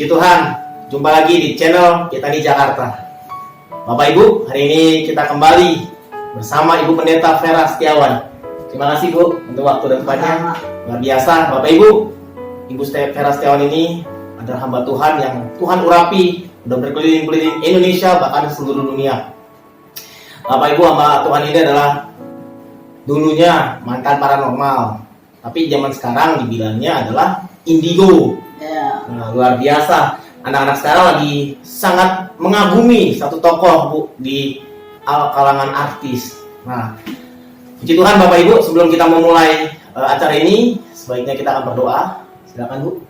Puji Tuhan, jumpa lagi di channel Kita di Jakarta. Bapak Ibu, hari ini kita kembali bersama Ibu Pendeta Vera Setiawan. Terima kasih Bu untuk waktu dan tempatnya. Luar biasa, Bapak Ibu. Ibu Vera Setiawan ini adalah hamba Tuhan yang Tuhan urapi, udah berkeliling-keliling Indonesia bahkan seluruh dunia. Bapak Ibu, hamba Tuhan ini adalah dulunya mantan paranormal, tapi zaman sekarang dibilangnya adalah indigo. Nah, luar biasa. Anak-anak sekarang lagi sangat mengagumi satu tokoh Bu di kalangan artis. Nah, puji Tuhan Bapak Ibu, sebelum kita memulai acara ini, sebaiknya kita akan berdoa. Silakan Bu.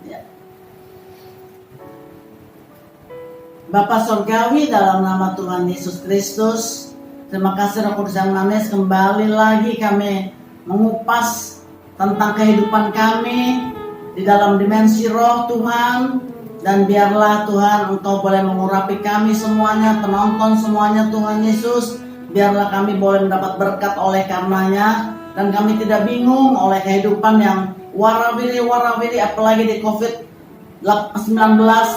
Bapa Surgawi, dalam nama Tuhan Yesus Kristus, terima kasih Roh Kudus yang manis, kembali lagi kami mengupas tentang kehidupan kami di dalam dimensi roh Tuhan. Dan biarlah Tuhan Engkau boleh mengurapi kami semuanya, penonton semuanya Tuhan Yesus. Biarlah kami boleh mendapat berkat oleh karenanya, dan kami tidak bingung oleh kehidupan yang warawiri apalagi di COVID-19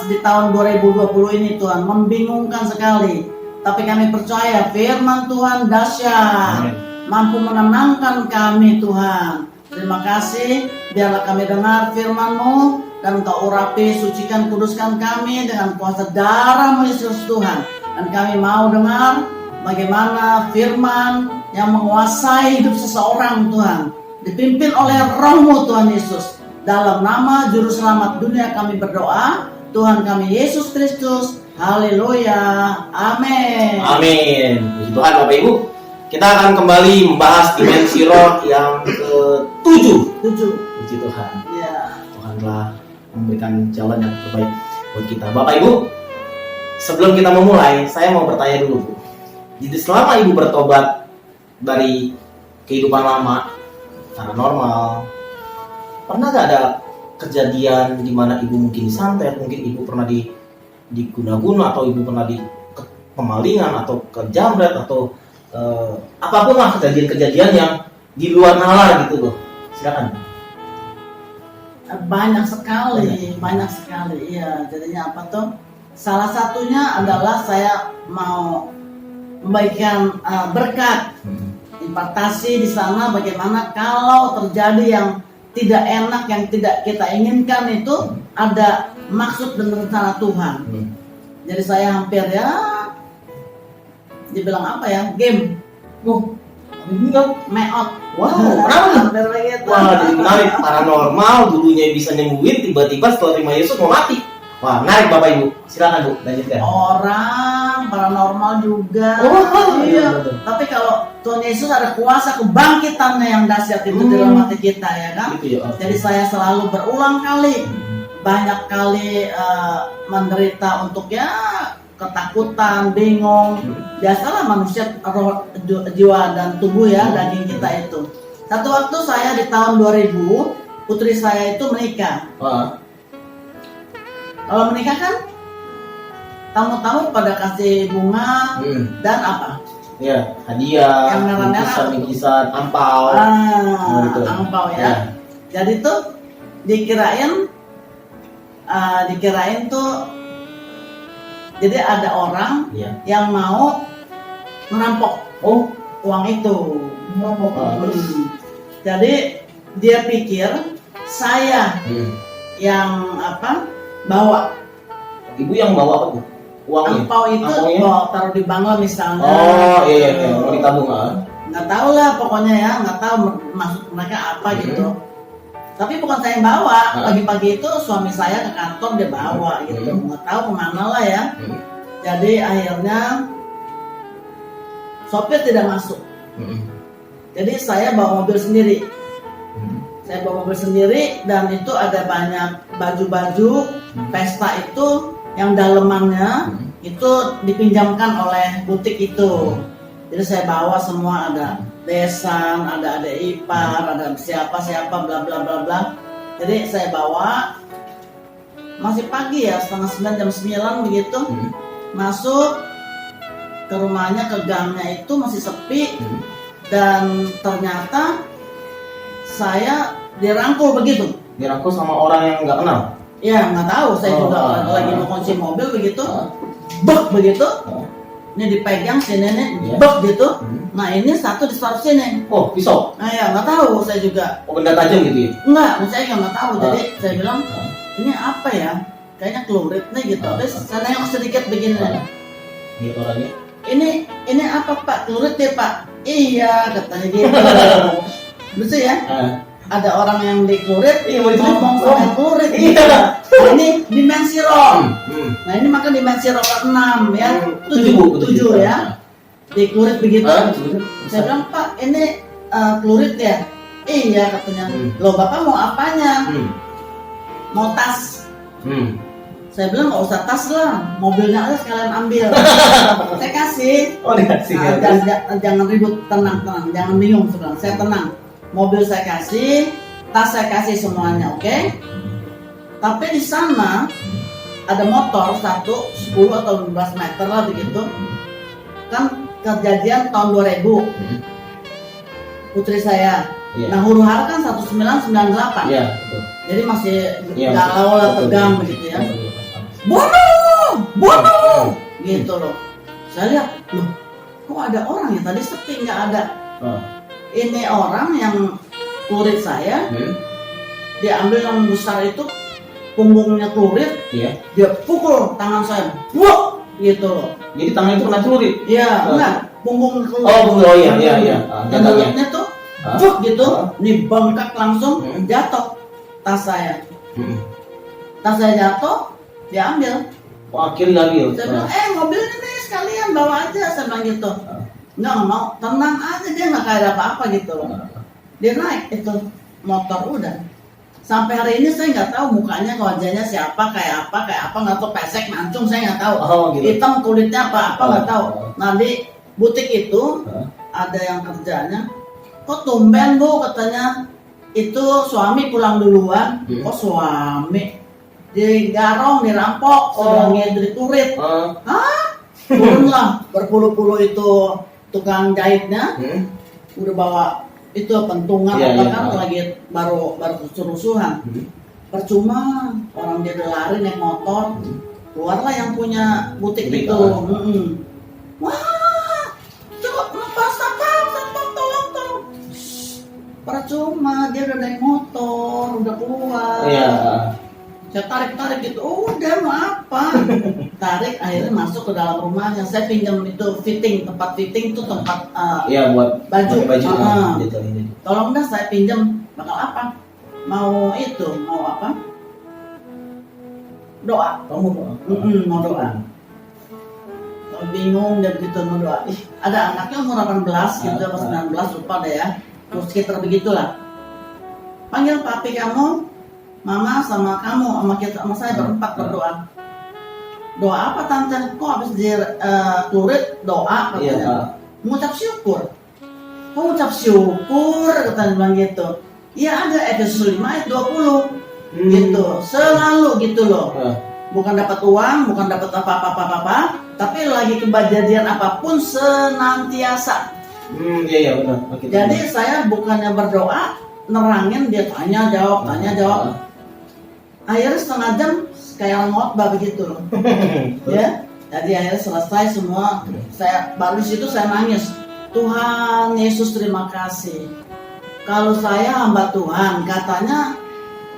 di tahun 2020 ini Tuhan, membingungkan sekali. Tapi kami percaya firman Tuhan dahsyat, mampu menenangkan kami Tuhan. Terima kasih, biarlah kami dengar firman-Mu, dan Engkau urapi, sucikan, kuduskan kami dengan kuasa darah-Mu Yesus Tuhan. Dan kami mau dengar bagaimana firman yang menguasai hidup seseorang Tuhan, dipimpin oleh Roh-Mu Tuhan Yesus. Dalam nama Juru Selamat dunia kami berdoa, Tuhan kami Yesus Kristus. Haleluya, amin. Amin. Puji Tuhan Bapak Ibu. Kita akan kembali membahas dimensi roh yang ke-7. Puji Tuhan. Tuhan telah memberikan jalan yang terbaik buat kita. Bapak Ibu, sebelum kita memulai, saya mau bertanya dulu Bu. Jadi selama Ibu bertobat dari kehidupan lama, paranormal, pernah gak ada kejadian di mana Ibu mungkin disantet, mungkin Ibu pernah diguna-guna, atau Ibu pernah di pemalingan atau kejamret, atau apapun lah kejadian-kejadian yang di luar nalar gitu loh. Silakan. Banyak sekali. Iya, jadinya apa tuh? Salah satunya adalah saya mau membagikan berkat impartasi di sana. Bagaimana kalau terjadi yang tidak enak, yang tidak kita inginkan, itu ada maksud dan rencana Tuhan. Jadi saya hampir dibilang apa ya, game meot. Wow, kenapa? Wah, jadi menarik. Paranormal dulunya bisa nyembuhin, tiba-tiba setelah terima Yesus mau mati. Wah, menarik Bapak Ibu. Silakan Bu, lanjutkan. Orang paranormal juga. Iya. Tapi kalau Tuhan Yesus ada kuasa kebangkitannya yang dahsyat itu di dalam hati kita, ya kan? Gitu ya, okay. Jadi saya selalu berulang kali, banyak kali menderita untuk ketakutan, bingung. Biasalah manusia, roh, jiwa dan tubuh daging kita itu. Satu waktu saya di tahun 2000, putri saya itu menikah. Kalau menikah kan tamu-tamu pada kasih bunga dan apa? Iya, hadiah, yang merah-merah, bingkisan, ampau. Ampau ya. Jadi tuh dikirain tuh, jadi ada orang yang mau merampok uang itu. Jadi dia pikir saya yang bawa. Ibu yang bawa apa Bu? Uangnya? Ampau itu bawa, taruh di bangla misalnya. Mau ditabung Nggak tahu lah pokoknya nggak tahu maksud mereka apa gitu. Tapi bukan saya yang bawa. Pagi-pagi itu suami saya ke kantor, dia bawa gitu. Nggak tahu kemana lah ya. Jadi akhirnya sopir tidak masuk. Jadi saya bawa mobil sendiri. Dan itu ada banyak baju-baju pesta itu yang dalemannya itu dipinjamkan oleh butik itu. Jadi saya bawa semua, ada besan, ada ipar, ada siapa bla bla bla bla. Jadi saya bawa, masih pagi ya, setengah 9, jam 9 begitu. Masuk ke rumahnya, ke gangnya itu masih sepi. Dan ternyata saya dirangkul begitu. Dirangkul sama orang yang nggak kenal? Ya nggak tahu, saya juga lagi mau kunci mobil begitu, bek begitu. Ini dipegang sini nih, bek gitu. Nah ini satu ditaruh sini. Oh, pisau. Nah ya nggak tahu saya juga. Oh, benda tajam gitu ya? Enggak, saya nggak tahu. Jadi saya bilang ini apa ya? Kayaknya celurit nih gitu. Terus saya nengok sedikit begini. Ini orangnya. Ini apa Pak? Celurit ya Pak? Iya katanya gitu. Lucu ya? Ada orang yang di celurit, ngomong soal celurit. Iya. Nah, ini dimensi roll. Nah ini maka dimensi roll 6 ya. 7 ya. Di celurit begitu. Saya bilang Pak ini celurit ya? Iya katanya. Loh Bapak mau apanya? Mau tas. Saya bilang nggak usah tas lah, mobilnya aja sekalian ambil. Saya kasih. Oh dikasih. Jangan ribut, tenang, jangan bingung sekarang. Saya tenang. Mobil saya kasih, tas saya kasih semuanya, oke? Tapi di sana ada motor 10 atau 15 meter lah begitu. Kan kejadian tahun 2000. Putri saya. Nah huru-hara kan 1998. Iya, betul. Jadi masih galau lah, tegang begitu ya. Bunuh, gitu loh. Saya lihat, loh, kok ada orang ya? Tadi sepi, nggak ada. Ini orang yang kulit saya, dia ambil yang besar itu, punggungnya kulit, dia pukul tangan saya, wah, gitu loh. Jadi tangan itu kena celurit? Iya, enggak, punggung kulit. Oh iya. Mulutnya tuh, wah, gitu, nih bengkak langsung jatuh tas saya. Tas saya jatuh, dia ambil. Oh, akhirnya ambil. Saya bilang, mobilnya nih sekalian bawa aja, saya bilang gitu. Nggak mau, tenang aja, dia nggak kayak ada apa-apa gitu. Dia naik itu motor udah. Sampai hari ini saya nggak tahu mukanya, wajahnya siapa, kayak apa nggak tahu, pesek, mancung, saya nggak tahu. Gitu. Hitam kulitnya apa nggak tahu. Nah di butik itu ada yang kerjanya. Kok tumben Bu katanya? Itu suami pulang duluan. Kok suami? Digarong, dirampok, sedangnya diturit. Turunlah berpuluh-puluh itu tukang jahitnya, udah bawa itu pentungan lagi baru rusuhan. Percuma orang dia udah lari naik motor, keluarlah yang punya butik itu. Wah, coba lepas satpam, tolong. Percuma dia udah naik motor, udah keluar. Saya tarik gitu, udah mau apa? Tarik, akhirnya masuk ke dalam rumahnya. Saya pinjam itu tempat fitting itu tempat buat baju. Detailin. Tolong dah saya pinjam, bakal apa? Mau apa? Doa. Kamu mau doa. Kalau bingung dia begitu mau doa. Ada anaknya umur 18 gitu, pas 19 lupa deh ya. Terus sekitar begitulah. Panggil papi kamu, mama sama kamu, sama saya berempat berdoa. Doa apa tante? Kok habis turit doa katanya. Mengucap syukur. Kok mengucap syukur katanya bilang gitu. Iya ada Efesus 5 ayat 20 gitu. Selalu gitu loh. Bukan dapat uang, bukan dapat apa-apa, tapi lagi kejadian apapun senantiasa. Iya benar. Jadi saya bukannya berdoa, nerangin dia tanya jawab. Akhirnya setengah jam kayak ngotbah begitu loh. Ya, jadi akhirnya selesai semua. Saya baru di situ saya nangis. Tuhan Yesus terima kasih. Kalau saya hamba Tuhan, katanya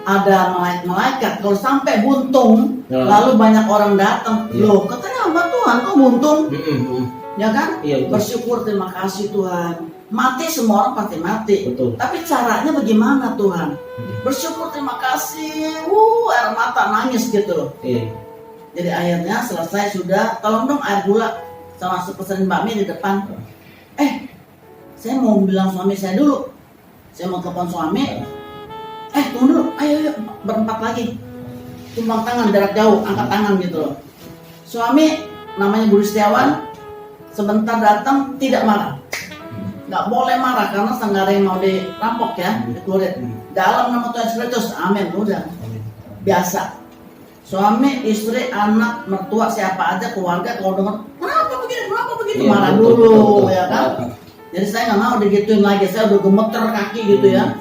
ada malaikat. Kalau sampai buntung, lalu banyak orang datang. Loh, katanya hamba Tuhan kok buntung? Ya kan? Bersyukur terima kasih Tuhan. Mati semua orang pasti mati. Betul. Tapi caranya bagaimana Tuhan? Bersyukur terima kasih. Air mata nangis gitu loh. Jadi akhirnya selesai sudah. Tolong dong air gula sama pesanin bakmi di depan. Saya mau bilang suami saya dulu. Saya mau telepon suami. Tunggu dulu. Ayo berempat lagi. Tumpang tangan jarak jauh, angkat tangan gitu loh. Suami namanya Budi Setiawan. Sebentar datang tidak marah. Nggak boleh marah karena senggara yang mau dirampok ya, dikurit. Dalam nama Tuhan Yesus Kristus, amin. Udah biasa. Suami, istri, anak, mertua, siapa aja keluarga kalau dengar kenapa begini, marah dulu ya kan. Jadi saya nggak mau digituin lagi. Saya udah gemeter kaki gitu ya,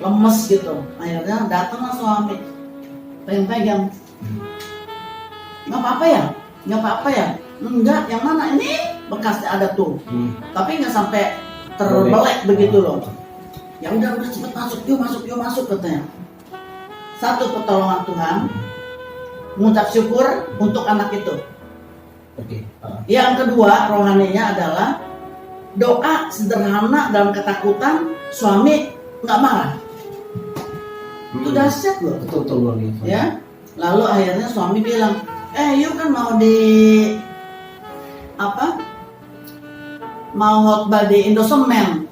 lemes gitu. Akhirnya datanglah suami. pegang. Nggak apa-apa ya? Nggak apa-apa ya? Enggak, yang mana ini bekasnya ada tuh. Tapi nggak sampai terbelek begitu loh. Ya udah cepet masuk katanya. Satu, pertolongan Tuhan, mengucap syukur untuk anak itu. Oke. Yang kedua, rohaninya adalah doa sederhana dalam ketakutan, suami nggak marah. Itu dahsyat loh. Betul. Ya. Lalu akhirnya suami bilang, you kan mau mau khotbah di Indosemen.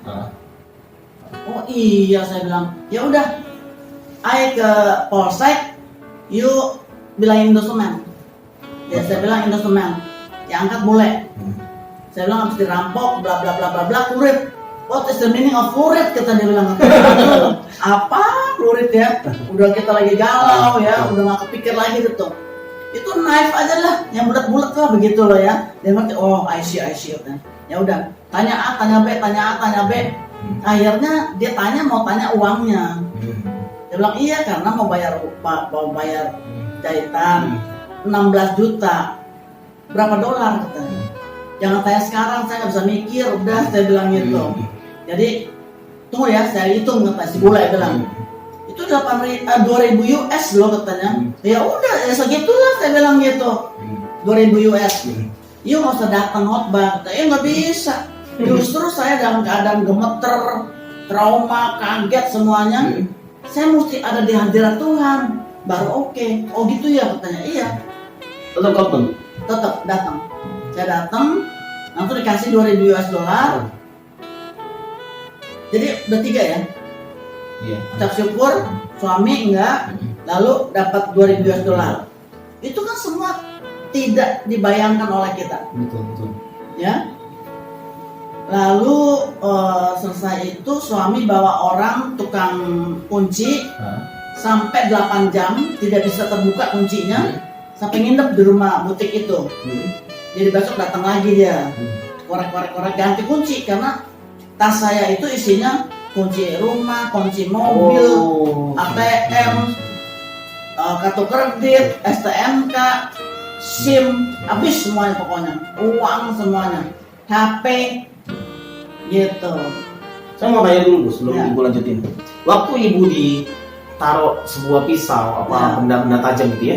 Oh iya, saya bilang, ya udah, ke Polsek, yuk bilangin Indosemen. Ya saya bilang Indosemen, ya angkat boleh. Saya bilang habis dirampok, bla bla bla bla bla, kurit. What is the meaning of kurit? Kata dia bilang. Apa kurit ya? Udah kita lagi galau ya, udah nggak kepikir lagi gitu. Itu knife aja lah, yang bulat-bulat lah begitu loh ya. Dia ngerti, oh I see. Ya udah, tanya A, tanya B. Akhirnya dia mau tanya uangnya. Dia bilang iya karena mau bayar jahitan 16 juta. Berapa dolar katanya? Jangan tanya sekarang, saya nggak bisa mikir. Udah saya bilang gitu. Jadi tunggu ya, saya hitung kata si bule bilang. Itu 2.000 US loh katanya. Ya udah, ya segitulah saya bilang gitu. 2.000 US. Yuk nggak usah datang khotbah. Katanya nggak bisa. Justru saya dalam keadaan gemeter, trauma, kaget semuanya. Saya mesti ada di hadirat Tuhan. Baru oke. Oh gitu ya katanya. Iya. Tetap datang. Saya datang, langsung dikasih 2.000 US dollar. Jadi udah 3 ya. Iya. Ucap syukur, suami enggak, lalu dapat 2.000 US dollar. Itu kan semua tidak dibayangkan oleh kita. Betul. Ya. Lalu selesai itu suami bawa orang tukang kunci sampai 8 jam tidak bisa terbuka kuncinya, sampai nginep di rumah butik itu. Jadi besok datang lagi dia, korek ganti kunci karena tas saya itu isinya kunci rumah, kunci mobil, ATM, kartu kredit, STNK, SIM, habis semuanya pokoknya, uang semuanya, HP, gitu. Saya mau tanya dulu Bu, sebelum Ya. Ibu lanjutin. Waktu Ibu ditaruh sebuah pisau Ya. benda-benda tajam gitu ya,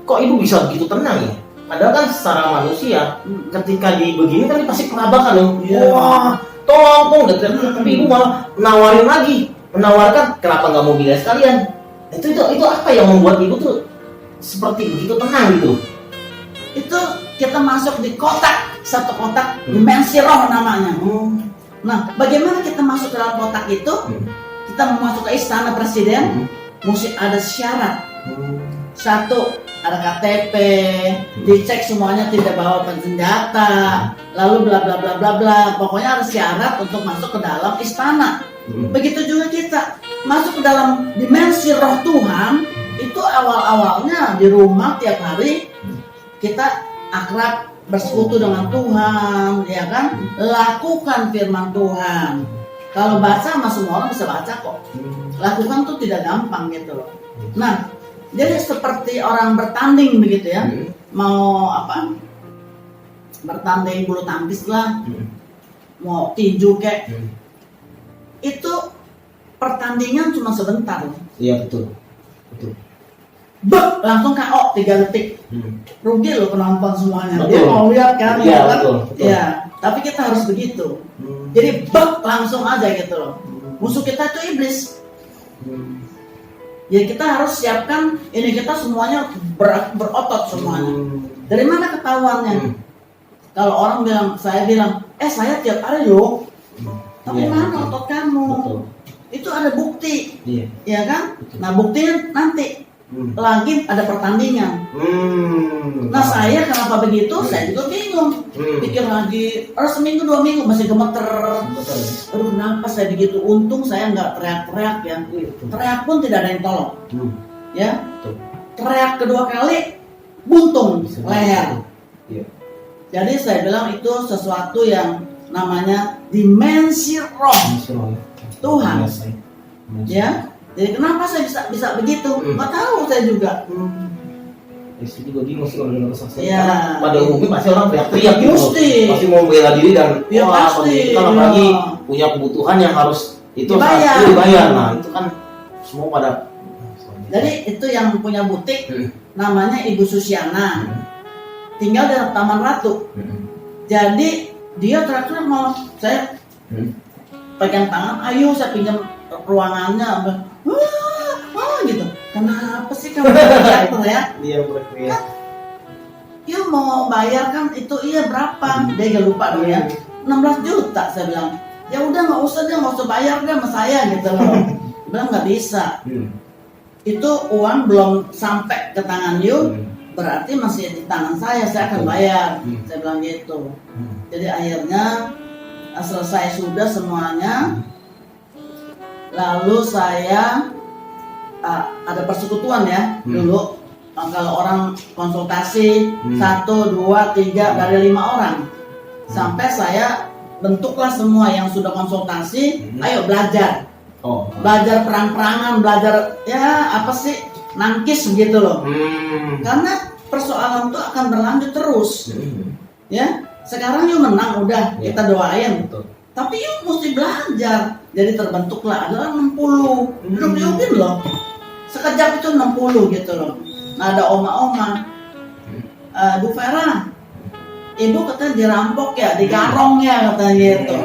kok Ibu bisa begitu tenang ya? Padahal kan secara manusia, ketika begini kan pasti kelabakan loh. Iya. Wah, tolong, tapi Ibu malah menawarkan kenapa nggak mau bilang sekalian. Itu apa yang membuat Ibu tuh seperti begitu tenang gitu? Itu kita masuk di kotak, satu kotak dimensi roh namanya. Nah, bagaimana kita masuk ke dalam kotak itu? Kita mau masuk ke istana presiden, mesti ada syarat. Satu, ada KTP, dicek semuanya tidak bawa senjata, lalu bla bla bla bla bla. Pokoknya ada syarat untuk masuk ke dalam istana. Begitu juga kita masuk ke dalam dimensi roh Tuhan. Itu awal-awalnya di rumah tiap hari kita akrab, bersekutu dengan Tuhan, ya kan? Lakukan firman Tuhan. Kalau baca sama semua orang bisa baca kok. Lakukan tuh tidak gampang gitu loh. Nah, jadi seperti orang bertanding begitu ya. Mau bertanding bulu tangkis lah, mau tinju kek. Itu pertandingan cuma sebentar. Iya betul. Bek, langsung KO 3 detik. Rugi loh penonton semuanya. Betul. Dia mau lihat kan? Iya, kan? betul. Ya, tapi kita harus begitu. Jadi bek langsung aja gitu loh. Musuh kita itu iblis. Jadi kita harus siapkan ini, kita semuanya berotot semuanya. Dari mana ketahuannya? Kalau orang bilang, saya tiap hari loh. Tapi Iya, mana betul. otot kamu? Betul. Itu ada bukti, Iya. ya kan? Betul. Nah buktinya nanti lagi ada pertandingan. Nah saya kenapa begitu? Saya juga bingung. Pikir lagi, seminggu 2 minggu masih gemeter. Betul. Aduh kenapa saya begitu? Untung saya nggak teriak-teriak ya. Teriak pun tidak ada yang tolong. Ya. Betul. Teriak kedua kali buntung Bisa leher. Iya. Jadi saya bilang itu sesuatu yang namanya dimensi roh Tuhan. Ya. Jadi kenapa saya bisa begitu? Nggak tahu saya juga. Istri juga bingung sih kalau dengar kesaksian. Iya. Pada umumnya pasti orang teriak-teriak gitu. Pasti. Pasti mau membela diri dan Ya, pasti. kan apalagi punya kebutuhan yang harus itu Dibayar. harus dibayar. Nah, itu kan semua pada. Jadi itu yang punya butik namanya Ibu Susiana. Tinggal di Taman Ratu. Jadi dia terakhir mau saya pegang tangan, ayo saya pinjam ruangannya. Wah, gitu. Kenapa sih kamu teriak ya? Dia berteriak. Ya mau bayar kan itu iya berapa? Dia gak lupa dong ya. 16 juta saya bilang. Ya udah nggak usah bayar deh sama saya gitu loh. Bilang nggak bisa. Itu uang belum sampai ke tangan you, berarti masih di tangan saya akan bayar. Saya bilang gitu. Jadi akhirnya selesai sudah semuanya. Lalu saya ada persekutuan ya dulu. Kalau orang konsultasi 1, 2, 3 dari 5 orang. Sampai saya bentuklah semua yang sudah konsultasi, ayo belajar. Belajar perang-perangan, belajar ya apa sih nangkis begitu loh. Karena persoalan itu akan berlanjut terus. Ya, sekarang you menang udah kita doain. Tapi you mesti belajar. Jadi terbentuklah adalah 60. Duduk loh. Sekejap itu 60 gitu loh. Nah ada oma-oma. Bu Vera, ibu katanya dirampok ya, digarong ya katanya gitu.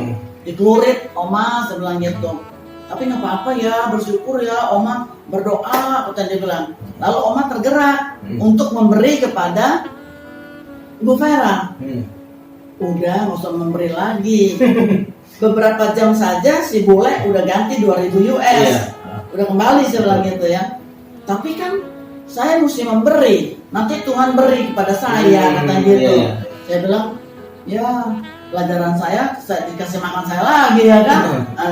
Dikelurit, oma saya bilang gitu. Tapi nggak apa-apa ya, bersyukur ya, oma berdoa katanya dia bilang. Lalu oma tergerak untuk memberi kepada Ibu Vera. Udah nggak usah memberi lagi. Beberapa jam saja si bule udah ganti 2000 US. Udah kembali saya bilang gitu ya. Tapi kan saya mesti memberi. Nanti Tuhan beri kepada saya katanya gitu. Saya bilang, ya pelajaran saya dikasih makan saya lagi ya kan.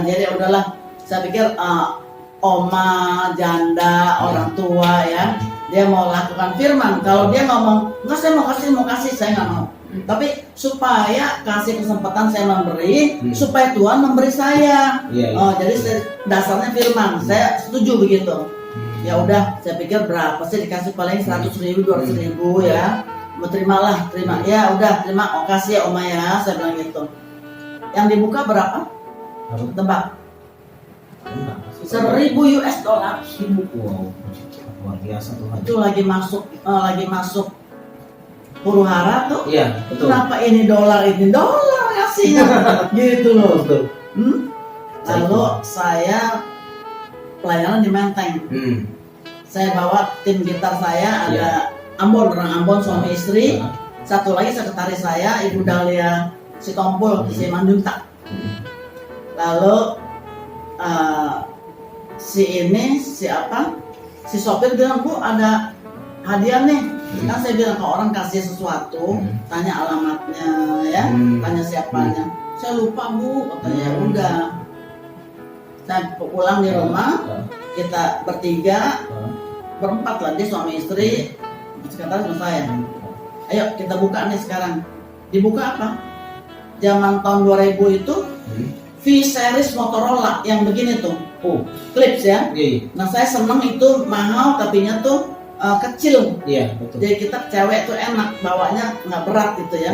Jadi udahlah. Saya pikir oma, janda, orang tua ya, dia mau lakukan firman. Kalau dia ngomong, enggak saya mau kasih, saya nggak mau. Tapi supaya kasih kesempatan saya memberi, supaya Tuhan memberi saya. Jadi dasarnya firman, saya setuju begitu. Ya udah, saya pikir berapa sih dikasih paling 100.000, 200.000 ya. Mau terima. Ya udah terima, kasih ya oma ya, saya bilang gitu. Yang dibuka berapa? Tebak. 1.000 US dollar. Wow, luar biasa Tuhan. Itu lagi masuk huru hara tuh. Iya, betul. Kenapa ini dolar ngasihnya gitu loh. Betul. Lalu saya pelayanan di Menteng. Saya bawa tim gitar saya ada orang Ambon suami istri. Satu lagi sekretaris saya Ibu Dahlia Sitompul si Manjuntak. Lalu si sopir bilang, Bu ada hadiah nih. Kan saya bilang ke orang kasih sesuatu, tanya alamatnya ya, tanya siapanya. Saya lupa Bu, katanya udah. Saya pulang di rumah, kita berempat lah, dia suami istri, sekretaris sama saya. Ayo kita buka nih sekarang. Dibuka apa? Zaman tahun 2000 itu V-series Motorola yang begini tuh, clips ya. Nah saya seneng itu mahal tapi nya tuh kecil. Betul. Jadi kita cewek tuh enak bawanya nggak berat gitu ya.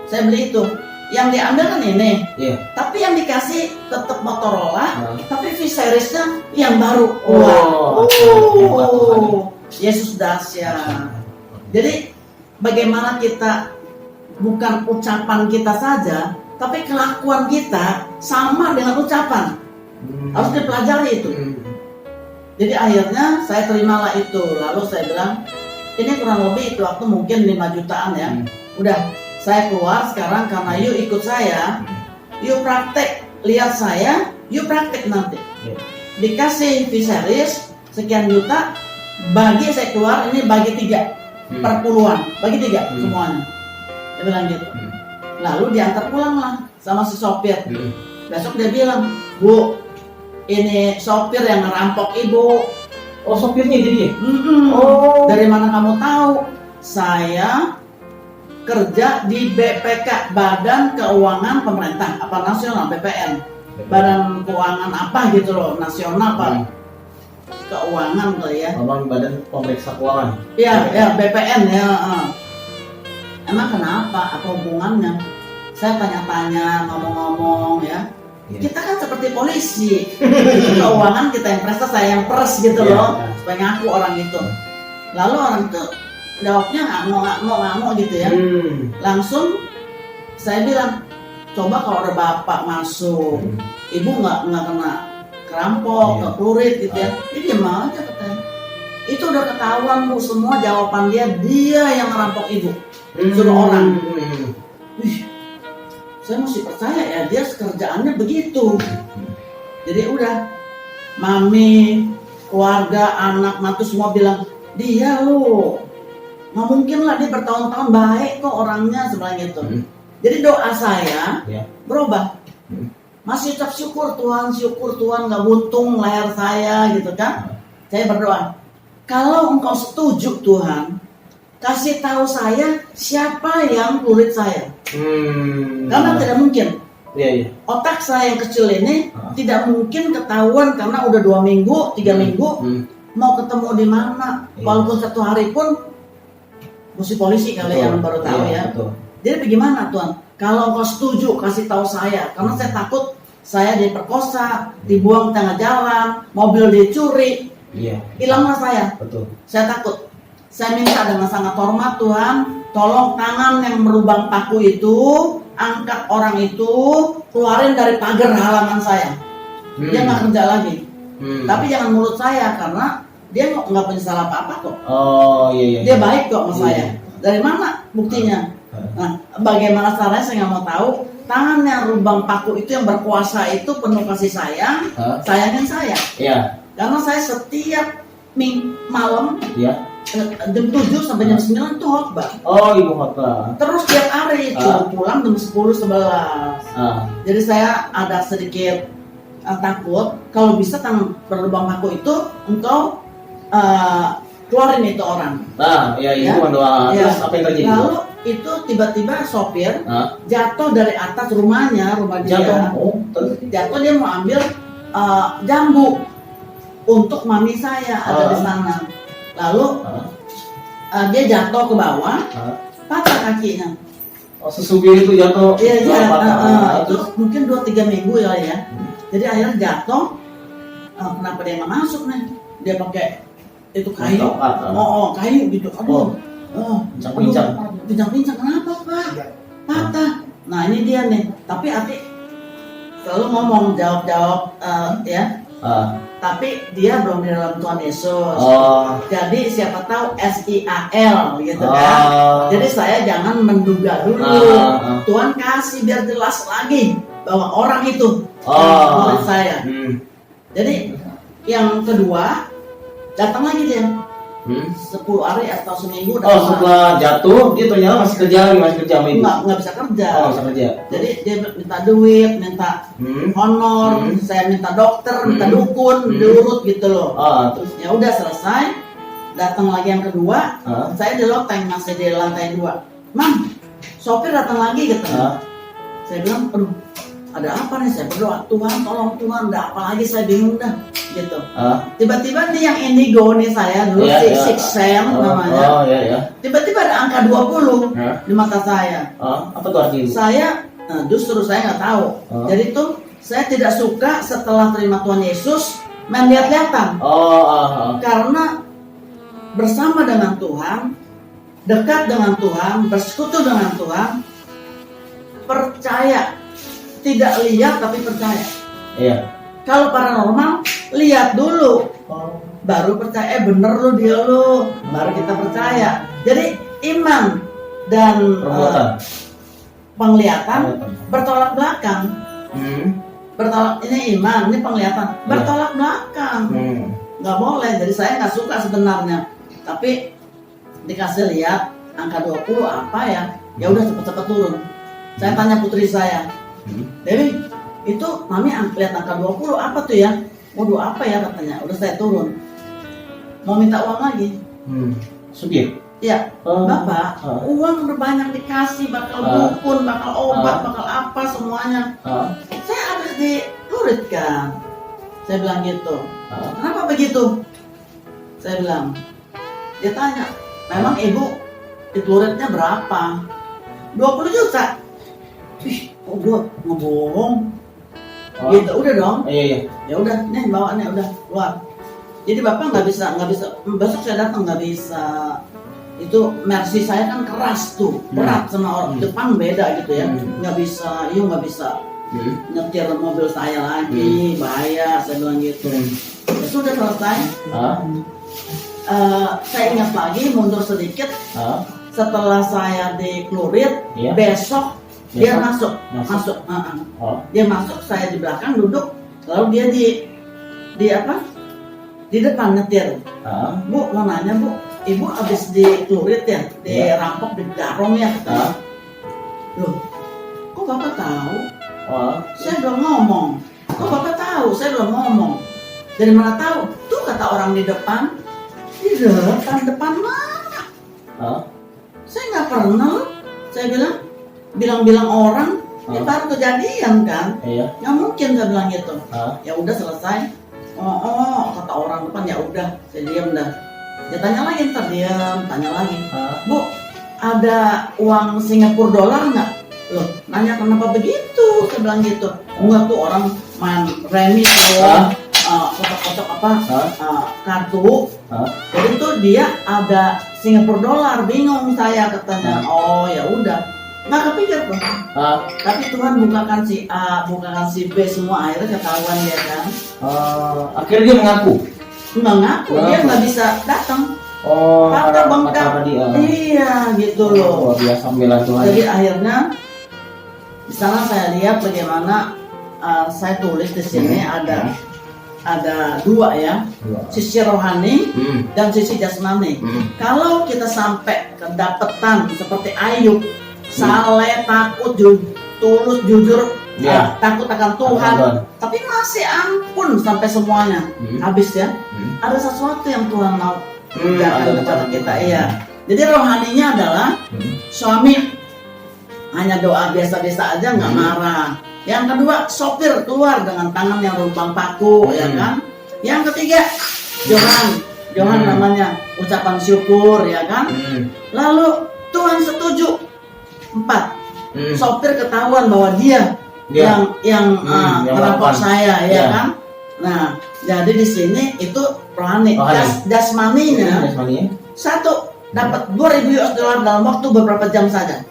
Saya beli itu. Yang diambil kan ini. Tapi yang dikasih tetap Motorola, tapi V-seriesnya yang baru. Yesus dahsyat. Jadi bagaimana kita bukan ucapan kita saja, tapi kelakuan kita sama dengan ucapan. Harus dipelajari itu. Jadi akhirnya saya terimalah itu. Lalu saya bilang, ini kurang lebih itu waktu mungkin 5 jutaan ya. Udah, saya keluar sekarang karena you ikut saya, you praktek, lihat saya, you praktek nanti. Dikasih V-series sekian juta, bagi saya keluar ini bagi 3 per puluhan, bagi 3 semuanya. Dia bilang gitu. Lalu diantar pulang lah sama si sopir. Besok dia bilang, Bu, ini sopir yang ngerampok ibu. Oh sopirnya jadi? Dari mana kamu tahu? Saya kerja di BPK, Badan Keuangan Pemerintah, apa nasional, BPN. Badan Keuangan apa gitu loh, nasional Pak. keuangan kali ya. Abang Badan Pemeriksa Keuangan. Iya, ya BPN ya. Emang kenapa? Apa hubungannya? Saya tanya-tanya, ngomong-ngomong ya. Iya. Kita kan seperti polisi. Keuangan kita yang periksa, saya yang pers gitu Iya. loh. Supaya ngaku orang itu. Lalu orang itu jawabnya nggak gitu ya. Langsung saya bilang, coba kalau ada bapak masuk, ibu nggak kena kerampok, Iya. nggak pelurit gitu ya. Dia diam aja katanya. Itu udah ketahuan Bu, semua jawaban dia yang ngerampok ibu. Suruh orang. Wih, saya mesti percaya ya, dia kerjaannya begitu. Jadi udah, mami, keluarga, anak, matu semua bilang, dia loh, nggak mungkin lah dia bertahun-tahun baik kok orangnya sebenarnya gitu. Jadi doa saya berubah. Masih ucap syukur Tuhan nggak buntung leher saya gitu kan. Saya berdoa, kalau engkau setuju Tuhan, kasih tahu saya siapa yang kulit saya. Karena tidak mungkin. Iya. Otak saya yang kecil ini tidak mungkin ketahuan karena udah 2 minggu, 3 minggu mau ketemu di mana. Walaupun 1 hari pun mesti polisi kali yang baru tahu ya. Betul. Jadi bagaimana Tuhan? Kalau engkau setuju kasih tahu saya, karena saya takut saya diperkosa, dibuang tengah jalan, mobil dicuri, hilanglah saya. Betul. Saya takut. Saya minta dengan sangat hormat Tuhan, tolong tangan yang merubang paku itu, angkat orang itu, keluarin dari pagar halaman saya. Dia nggak kerja lagi. Tapi jangan mulut saya karena dia nggak punya salah apa-apa kok. Oh iya. Dia baik kok sama saya. Dari mana buktinya? Nah, bagaimana caranya saya nggak mau tahu. Tangan yang rubang paku itu yang berkuasa itu penuh kasih sayang, sayangin saya. Iya. Karena saya setiap malam jam 7 sampai jam 9 itu khotbah. Oh, ibu khotbah. Terus tiap hari pulang jam 10-11. Jadi saya ada sedikit takut kalau bisa tangan berlubang paku itu engkau keluarin itu orang. Nah, itu doa. Terus apa yang terjadi? Lalu itu tiba-tiba sopir jatuh dari atas rumahnya, rumah dia. Jatuh dia mau ambil jambu untuk mami saya ada di sana. Lalu dia jatuh ke bawah, patah kakinya. Oh, sesubir itu jatuh. Iya, itu mungkin 2-3 minggu ya. Jadi akhirnya jatuh. Kenapa dia nggak masuk nih? Dia pakai itu kayu. Kayu gitu. Aduh. Pincang-pincang kenapa Pak? Patah. Nah ini dia nih. Tapi Ati selalu ngomong jawab ya. Tapi dia belum di dalam Tuhan Yesus. Jadi siapa tahu SIAL gitu kan. Jadi saya jangan menduga dulu. Tuhan kasih biar jelas lagi bahwa orang itu menurut saya. Jadi yang kedua datang lagi dia. 10 hari atau seminggu setelah jatuh dia ternyata masih kerja sama ibu. Nggak bisa kerja. Bisa kerja. Jadi dia minta duit, minta honor, saya minta dokter, minta dukun, diurut gitu loh. Terus ya udah selesai. Datang lagi yang kedua, saya di loteng masih di lantai 2. Mam, sopir datang lagi gitu. Saya bilang, aduh, ada apa nih? Saya berdoa, Tuhan tolong Tuhan, ada apa lagi, saya bingung dah gitu. Tiba-tiba nih yang indigo nih saya dulu Six Sense namanya. Tiba-tiba ada angka 20 di mata saya. Apa tuh artinya? Saya justru saya nggak tahu. Jadi tuh saya tidak suka setelah terima Tuhan Yesus main lihat-lihatan. Karena bersama dengan Tuhan, dekat dengan Tuhan, bersekutu dengan Tuhan, percaya. Tidak lihat tapi percaya. Kalau paranormal lihat dulu, baru percaya. Bener lu dia lu, baru kita percaya. Jadi iman dan penglihatan bertolak belakang. Ini iman, ini penglihatan bertolak belakang. Nggak boleh. Jadi saya nggak suka sebenarnya. Tapi dikasih lihat angka 20 apa ya? Ya udah cepet-cepet turun. Saya tanya putri saya, Dewi, itu mami lihat angka 20 apa tuh ya? Waduh apa ya katanya, udah saya turun. Mau minta uang lagi. Supir? Iya, Bapak, uang udah banyak dikasih, bakal dukun, bakal obat, bakal apa semuanya. Saya habis diluritkan. Saya bilang gitu. Kenapa begitu? Saya bilang. Dia tanya, memang ibu dikeluaritnya berapa? 20 juta. Ih, kok gue ngebohong? Gitu, udah dong. Iya. Ya udah, nih bawaannya udah keluar. Jadi bapak nggak bisa. Besok saya datang nggak bisa. Itu Mercy saya kan keras tuh, berat sama orang depan beda gitu ya. Nggak bisa, nggak bisa nyetir mobil saya lagi, bahaya. Saya bilang gitu. Ya sudah selesai. Saya ingat lagi mundur sedikit. Setelah saya dikeluarit, besok dia masuk. Dia masuk, saya di belakang duduk, lalu dia di apa? Di depan nyetir. Bu, mau nanya bu, ibu habis dikeluarit ya, dirampok, digarong ya katanya. Loh, kok bapak tahu? Saya belum ngomong. Kok bapak tahu? Saya belum ngomong. Dari mana tahu? Tuh kata orang di depan. Di depan mana? Saya nggak pernah. Saya bilang orang. Ini baru kejadian kan? Nggak mungkin saya bilang gitu. Ya udah selesai. Kata orang depan, ya udah, saya diam dah. Dia tanya lagi, ntar diam, tanya lagi. Bu, ada uang Singapura dolar nggak? Loh, nanya kenapa begitu? Saya bilang gitu. Enggak tuh orang main remi tuh, kotak-kotak apa, kartu. Jadi tuh dia ada Singapura dolar, bingung saya katanya. Oh ya udah, nggak kepikir tuh. Tapi Tuhan bukakan si A, bukakan si B, semua akhirnya ketahuan dia kan. Akhirnya dia mengaku. Dia nggak bisa datang. Patah bengkak. Iya gitu loh. Luar biasa membela Tuhan. Jadi akhirnya di sana saya lihat bagaimana saya tulis di sini ada dua ya, sisi rohani dan sisi jasmani. Kalau kita sampai kedapetan seperti Ayub, saleh, takut, tulus, jujur, takut akan Tuhan, tapi masih ampun sampai semuanya habis ya. Ada sesuatu yang Tuhan mau kerjakan kepada kita. Iya. Jadi rohaninya adalah suami hanya doa biasa-biasa aja, nggak marah. Yang kedua, sopir keluar dengan tangan yang lubang paku, ya kan? Yang ketiga, Johan namanya, ucapan syukur, ya kan? Lalu Tuhan setuju. 4, sopir ketahuan bahwa dia yang merampok saya, ya kan? Nah, jadi di sini itu rohani. Jasmaninya, satu dapat 2.000 US dollar dalam waktu beberapa jam saja.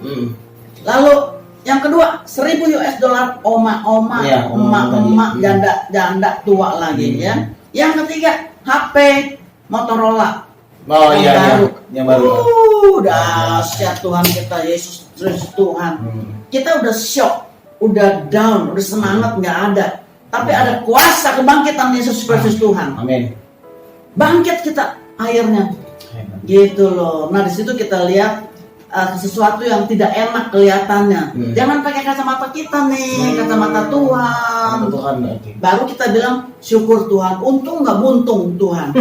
Lalu yang kedua 1.000 US dollar emak-emak, janda tua lagi ya. Yang ketiga HP Motorola. Yang baru. Dahsyat Tuhan kita, Yesus Kristus Tuhan. Kita udah shock, udah down, udah semangat nggak ada. Tapi ada kuasa kebangkitan Yesus Kristus Tuhan. Amin. Bangkit kita akhirnya. Gitu loh. Nah, di situ kita lihat sesuatu yang tidak enak kelihatannya. Jangan pakai kacamata kita nih, kacamata Tuhan. Baru kita bilang syukur Tuhan. Untung nggak buntung Tuhan.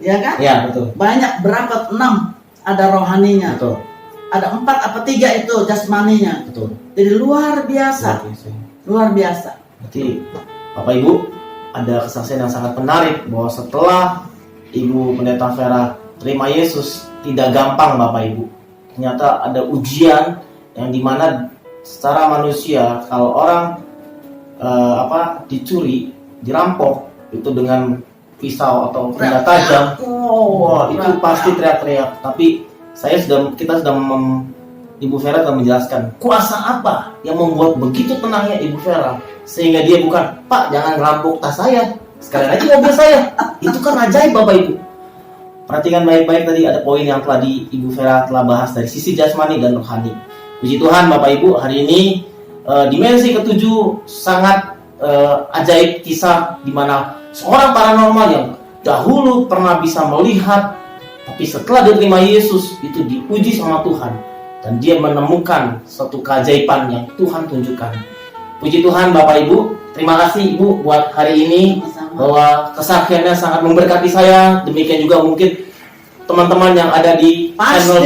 Ya kan? Ya betul. Banyak berapa? 6 ada rohaninya. Betul. Ada 4 apa 3 itu jasmaninya. Betul. Jadi luar biasa. Luar biasa. Berarti Bapak Ibu ada kesaksian yang sangat menarik bahwa setelah Ibu Pendeta Vera terima Yesus, tidak gampang Bapak Ibu. Ternyata ada ujian yang dimana secara manusia kalau orang dicuri, dirampok itu dengan pisau atau benda tajam, itu pasti teriak-teriak. Tapi Ibu Vera sudah menjelaskan kuasa apa yang membuat begitu tenangnya Ibu Vera sehingga dia bukan, Pak jangan ngerampok tas saya, sekalian aja mobil saya. Itu kan ajaib Bapak Ibu. Perhatikan baik-baik tadi ada poin yang telah Ibu Vera telah bahas dari sisi jasmani dan rohani. Puji Tuhan Bapak Ibu, hari ini dimensi ketujuh sangat ajaib, kisah di mana seorang paranormal yang dahulu pernah bisa melihat, tapi setelah diterima Yesus itu diuji sama Tuhan dan dia menemukan suatu keajaiban yang Tuhan tunjukkan. Puji Tuhan Bapak Ibu, terima kasih Ibu buat hari ini. Bahwa kesaksiannya sangat memberkati saya. Demikian juga mungkin teman-teman yang ada di channel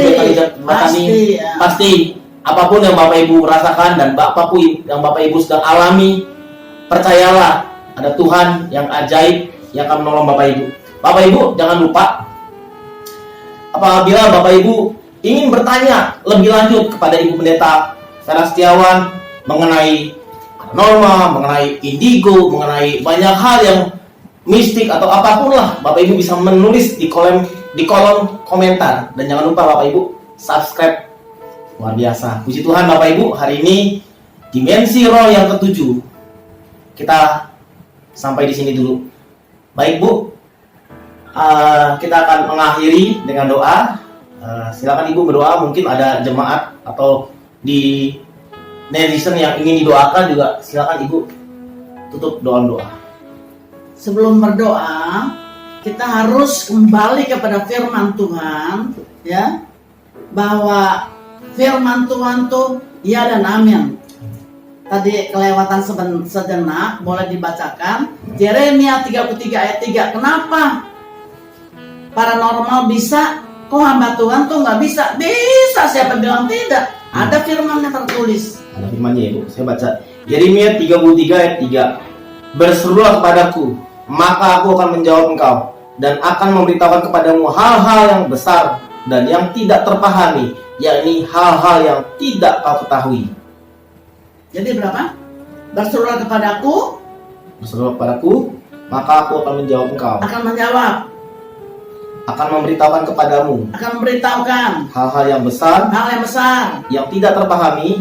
pasti apapun yang Bapak Ibu rasakan dan apapun yang Bapak Ibu sedang alami, percayalah ada Tuhan yang ajaib yang akan menolong Bapak Ibu. Bapak Ibu jangan lupa, apabila Bapak Ibu ingin bertanya lebih lanjut kepada Ibu Pendeta Vera Setiawan mengenai paranormal, mengenai indigo, mengenai banyak hal yang mistik atau apapun lah, Bapak Ibu bisa menulis di kolom komentar. Dan jangan lupa Bapak Ibu subscribe. Luar biasa. Puji Tuhan Bapak Ibu, hari ini dimensi roh yang ketujuh kita sampai di sini dulu. Baik Bu, kita akan mengakhiri dengan doa. Silakan Ibu berdoa. Mungkin ada jemaat atau di netizen yang ingin didoakan juga, silakan Ibu tutup doa. Sebelum berdoa, kita harus kembali kepada firman Tuhan, ya, bahwa firman Tuhan tuh ya dan amin. Tadi kelewatan sejenak, boleh dibacakan Yeremia 33 ayat 3. Kenapa paranormal bisa, kok hamba Tuhan tuh nggak bisa? Bisa, siapa bilang tidak? Ada firmannya tertulis. Ada firmannya ya Bu, saya baca Yeremia 33 ayat 3. Berserulah kepadaku, maka aku akan menjawab engkau, dan akan memberitahukan kepadamu hal-hal yang besar dan yang tidak terpahami, yakni hal-hal yang tidak kau ketahui. Jadi berapa? Berserulah kepadaku, maka aku akan menjawab engkau, akan menjawab, akan memberitahukan kepadamu akan memberitahukan hal-hal yang besar, yang tidak terpahami,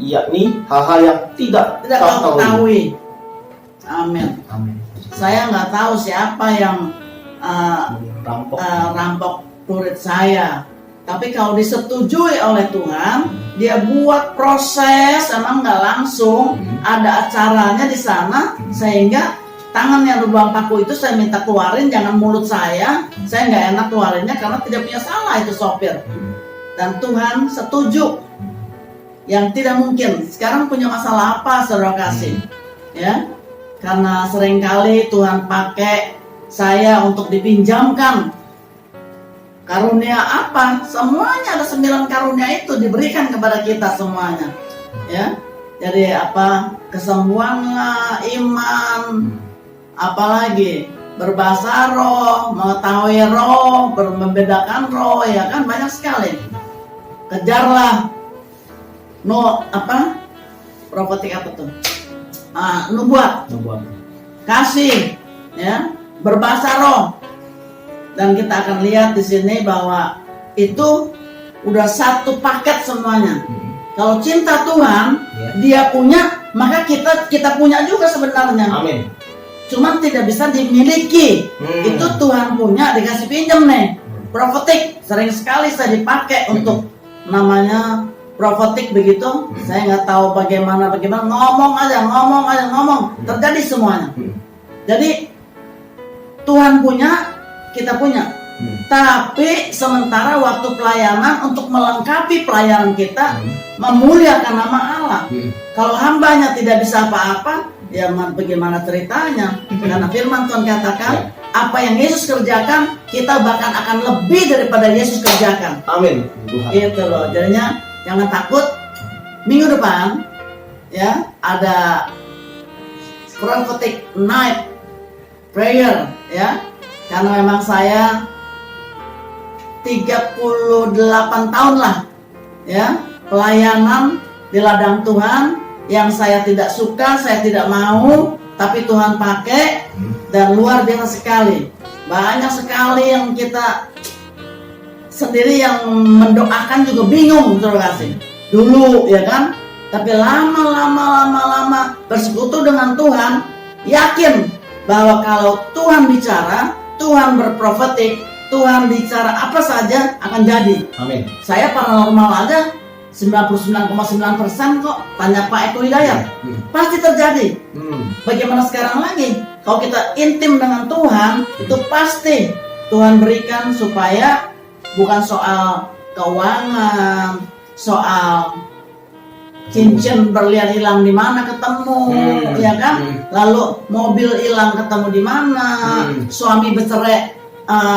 yakni hal-hal yang tidak kau ketahui. Amin. Amin. Saya nggak tahu siapa yang rampok murid saya, tapi kalau disetujui oleh Tuhan, dia buat proses, emang nggak langsung, ada acaranya di sana, sehingga tangan yang lubang paku itu saya minta keluarin, jangan mulut saya nggak enak keluarinnya karena tidak punya salah itu sopir. Dan Tuhan setuju, yang tidak mungkin. Sekarang punya masalah apa saudara kasih? Ya, karena seringkali Tuhan pakai saya untuk dipinjamkan karunia apa? Semuanya ada 9 karunia itu diberikan kepada kita semuanya. Ya, jadi apa? Kesembuhan, iman, apalagi berbahasa roh, mengetahui roh, membedakan roh, ya kan banyak sekali. Kejarlah profetik apa tuh? Nubuat. Kasih, ya, berbahasa roh. Dan kita akan lihat di sini bahwa itu udah satu paket semuanya. Kalau cinta Tuhan, Dia punya, maka kita punya juga sebenarnya. Amin. Cuman tidak bisa dimiliki. Itu Tuhan punya, dikasih pinjam nih. Profetik sering sekali saya dipakai untuk namanya profetik begitu. Saya nggak tahu bagaimana ngomong aja, terjadi semuanya. Jadi Tuhan punya, kita punya. Tapi sementara waktu pelayanan untuk melengkapi pelayanan kita, memuliakan nama Allah. Kalau hambanya tidak bisa apa-apa, ya bagaimana ceritanya? Karena firman Tuhan katakan, apa yang Yesus kerjakan, kita bahkan akan lebih daripada Yesus kerjakan. Amin. Itu loh. Jadinya jangan takut. Minggu depan, ya, ada prophetic night prayer, ya. Karena memang saya 38 tahun lah, ya, pelayanan di ladang Tuhan, yang saya tidak suka, saya tidak mau, tapi Tuhan pakai, dan luar biasa sekali. Banyak sekali yang kita sendiri yang mendoakan juga bingung, terima kasih. Dulu, ya kan, tapi lama bersekutu dengan Tuhan, yakin bahwa kalau Tuhan bicara, Tuhan berprofetik, Tuhan bicara apa saja akan jadi. Amin. Saya paranormal aja 99,9% kok. Tanya Pak Eko Hidayat, pasti terjadi. Bagaimana sekarang lagi? Kalau kita intim dengan Tuhan, itu pasti Tuhan berikan, supaya bukan soal keuangan, soal cincin berlian hilang di mana ketemu, ya kan? Lalu mobil hilang ketemu di mana? Suami bercerai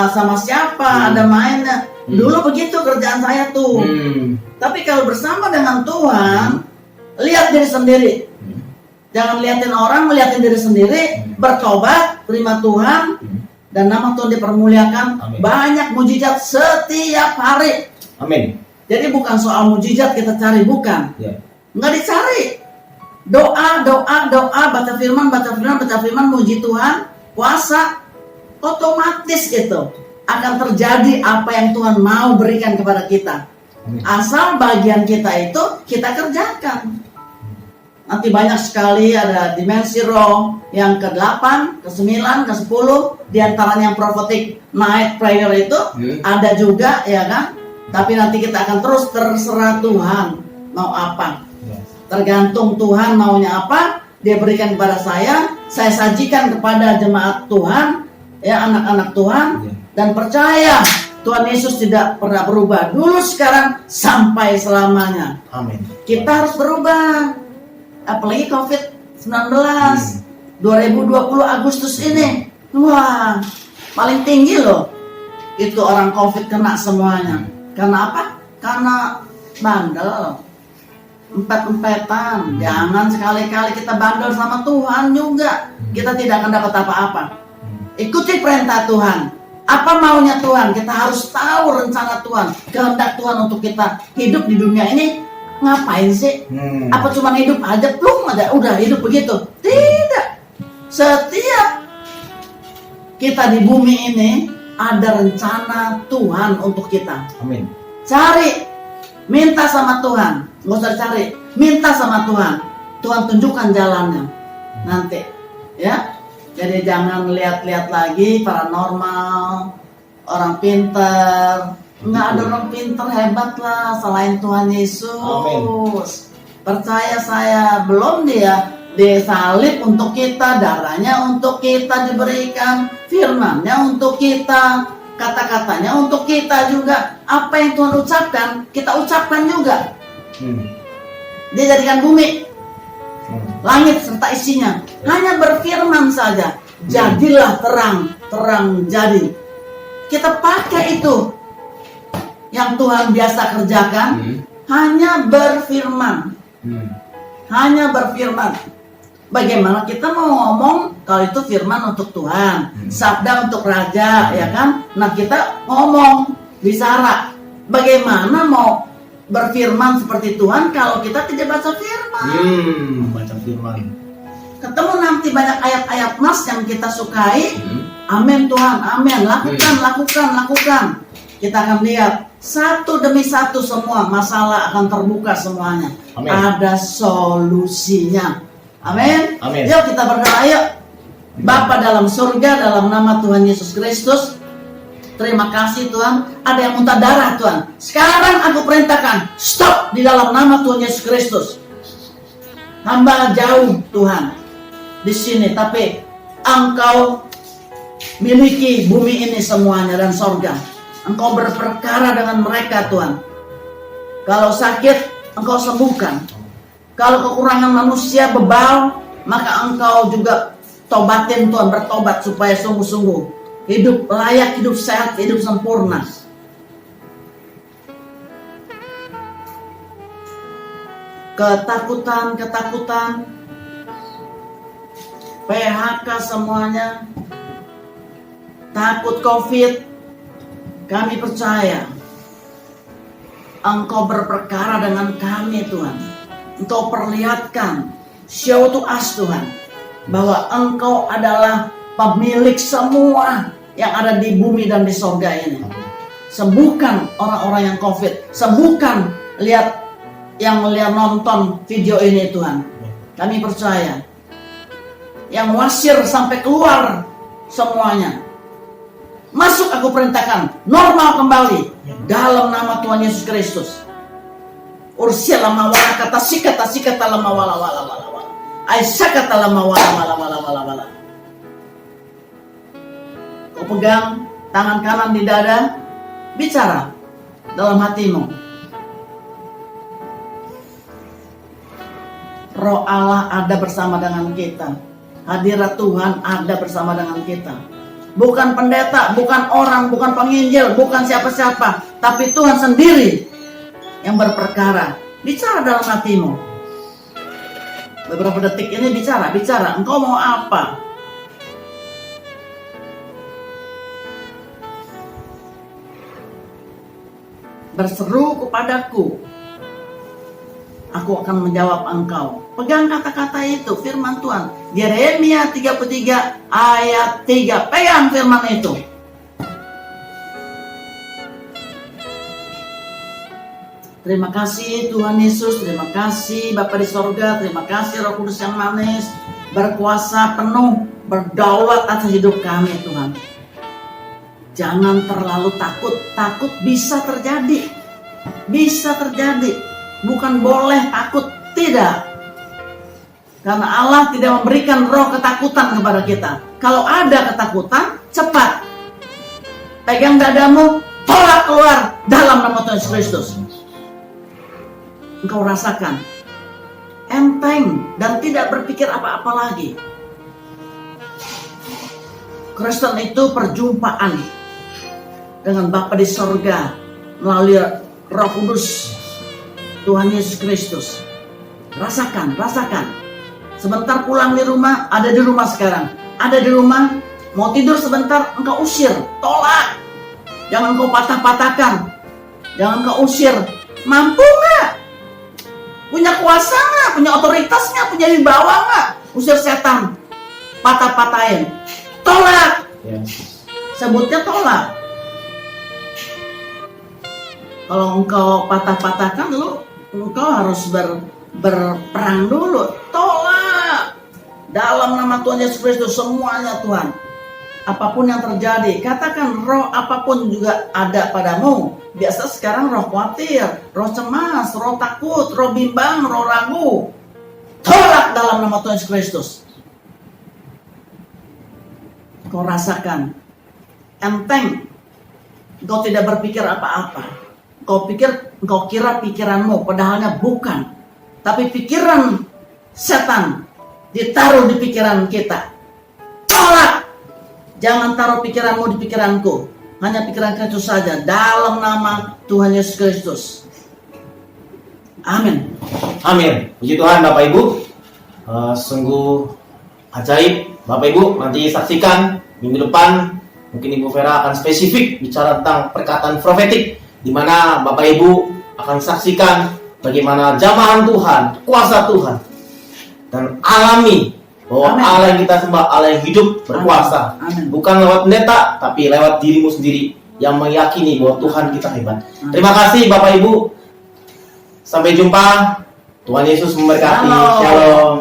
sama siapa? Ada mainnya. Dulu begitu kerjaan saya tuh. Tapi kalau bersama dengan Tuhan, lihat diri sendiri. Jangan liatin orang, melihatin diri sendiri, bertobat, terima Tuhan, dan nama Tuhan dipermuliakan. Amin. Banyak mujizat setiap hari. Amin. Jadi bukan soal mujizat kita cari, bukan. Ya. Nggak dicari. Doa, baca firman, muji Tuhan, puasa, otomatis itu akan terjadi apa yang Tuhan mau berikan kepada kita. Amin. Asal bagian kita itu kita kerjakan. Nanti banyak sekali ada dimensi roh yang ke-8, ke-9, ke-10, diantaranya yang prophetic night prayer itu ada juga, ya kan? Tapi nanti kita akan terus terserah Tuhan mau apa. Tergantung Tuhan maunya apa, Dia berikan kepada saya sajikan kepada jemaat Tuhan, ya anak-anak Tuhan, dan percaya Tuhan Yesus tidak pernah berubah dulu, sekarang, sampai selamanya. Amin. Kita harus berubah. Apalagi COVID-19 2020 Agustus ini, wah paling tinggi loh itu orang COVID kena semuanya. Karena apa? Karena bandel, empet-empetan. Jangan sekali-kali kita bandel sama Tuhan juga, kita tidak akan dapat apa-apa. Ikuti perintah Tuhan, apa maunya Tuhan. Kita harus tahu rencana Tuhan, kehendak Tuhan untuk kita hidup di dunia ini. Ngapain sih? Apa cuma hidup aja, plung aja, udah hidup begitu? Tidak. Setiap kita di bumi ini ada rencana Tuhan untuk kita. Amin. Cari, minta sama Tuhan, nggak usah cari, minta sama Tuhan. Tuhan tunjukkan jalannya nanti, ya. Jadi jangan lihat-lihat lagi paranormal, orang pinter. Nggak ada orang pinter hebat lah selain Tuhan Yesus. Amin. Percaya saya, belum dia disalib untuk kita, darahnya untuk kita diberikan, firman-Nya untuk kita, kata-katanya untuk kita juga. Apa yang Tuhan ucapkan, kita ucapkan juga. Dia jadikan bumi, langit serta isinya, hanya berfirman saja, jadilah terang, terang jadi. Kita pakai itu yang Tuhan biasa kerjakan, hanya berfirman. Hanya berfirman. Bagaimana kita mau ngomong kalau itu firman untuk Tuhan, sabda untuk raja, ya kan? Nah kita ngomong, bicara. Bagaimana mau berfirman seperti Tuhan kalau kita tidak baca firman? Baca firman. Ketemu nanti banyak ayat-ayat nas yang kita sukai. Amin Tuhan, amin. Lakukan. Kita akan lihat satu demi satu semua masalah akan terbuka semuanya. Amin. Ada solusinya. Amin. Amin. Yuk kita berdoa, yuk. Bapa dalam surga, dalam nama Tuhan Yesus Kristus, terima kasih Tuhan. Ada yang muntah darah Tuhan. Sekarang aku perintahkan, stop di dalam nama Tuhan Yesus Kristus. Hamba jauh Tuhan di sini, tapi Engkau miliki bumi ini semuanya dan surga. Engkau berperkara dengan mereka Tuhan. Kalau sakit, Engkau sembuhkan. Kalau kekurangan manusia bebal, maka Engkau juga tobatin Tuhan, bertobat supaya sungguh-sungguh hidup layak, hidup sehat, hidup sempurna. Ketakutan, PHK semuanya, takut COVID. Kami percaya Engkau berperkara dengan kami Tuhan. Engkau perlihatkan, show to us Tuhan, bahwa Engkau adalah pemilik semua yang ada di bumi dan di surga ini. Sembuhkan orang-orang yang COVID. Sembuhkan yang nonton video ini Tuhan. Kami percaya. Yang wasir sampai keluar semuanya. Masuk aku perintahkan, normal kembali dalam nama Tuhan Yesus Kristus. Ursia lama wala kata sikata lama wala. Aisyakata lama wala. Kau pegang tangan kanan di dada, bicara dalam hatimu. Roh Allah ada bersama dengan kita. Hadirat Tuhan ada bersama dengan kita. Bukan pendeta, bukan orang, bukan penginjil, bukan siapa-siapa, tapi Tuhan sendiri yang berperkara. Bicara dalam hatimu. beberapa detik ini bicara. Engkau mau apa? Berseru kepadaku, aku akan menjawab engkau. Pegang kata-kata itu, firman Tuhan. Yeremia 33 ayat 3. Pegang firman itu. Terima kasih Tuhan Yesus, terima kasih Bapa di sorga, terima kasih Roh Kudus yang manis, berkuasa penuh, berdaulat atas hidup kami Tuhan. Jangan terlalu takut, takut bisa terjadi, bukan boleh takut, tidak. Karena Allah tidak memberikan roh ketakutan kepada kita. Kalau ada ketakutan, cepat pegang dadamu, tolak keluar dalam nama Tuhan Yesus Kristus. Engkau rasakan enteng dan tidak berpikir apa-apa lagi. Kristen itu perjumpaan dengan Bapa di sorga melalui Roh Kudus Tuhan Yesus Kristus. Rasakan. Sebentar pulang di rumah, ada di rumah sekarang. Ada di rumah, mau tidur sebentar, engkau usir, tolak. Jangan engkau patah-patahkan. Jangan engkau usir. Mampu nggak? Punya kuasa nggak? Punya otoritas nggak? Punya wibawa nggak? Usir setan, patah-patahin, tolak. Sebutnya tolak. Kalau engkau patah-patahkan, engkau harus berperang dulu. Tolak dalam nama Tuhan Yesus Kristus semuanya Tuhan. Apapun yang terjadi, katakan roh apapun juga ada padamu. Biasa sekarang roh khawatir, roh cemas, roh takut, roh bimbang, roh ragu. Tolak dalam nama Tuhan Yesus Kristus. Kau rasakan enteng. Kau tidak berpikir apa-apa. Kau kira pikiranmu, padahalnya bukan. Tapi pikiran setan ditaruh di pikiran kita. Tolak. Jangan taruh pikiranmu di pikiranku. Hanya pikiran Kristus saja. Dalam nama Tuhan Yesus Kristus. Amin. Amin. Puji Tuhan Bapak Ibu. Sungguh ajaib. Bapak Ibu nanti saksikan minggu depan. Mungkin Ibu Vera akan spesifik bicara tentang perkataan profetik. Di mana Bapak Ibu akan saksikan bagaimana jamahan Tuhan, kuasa Tuhan. Dan alami bahwa Amen. Allah yang kita sembah, Allah yang hidup, berkuasa. Amen. Bukan lewat pendeta, tapi lewat dirimu sendiri yang meyakini bahwa Tuhan kita hebat. Amen. Terima kasih Bapak Ibu. Sampai jumpa. Tuhan Yesus memberkati. Shalom. Shalom.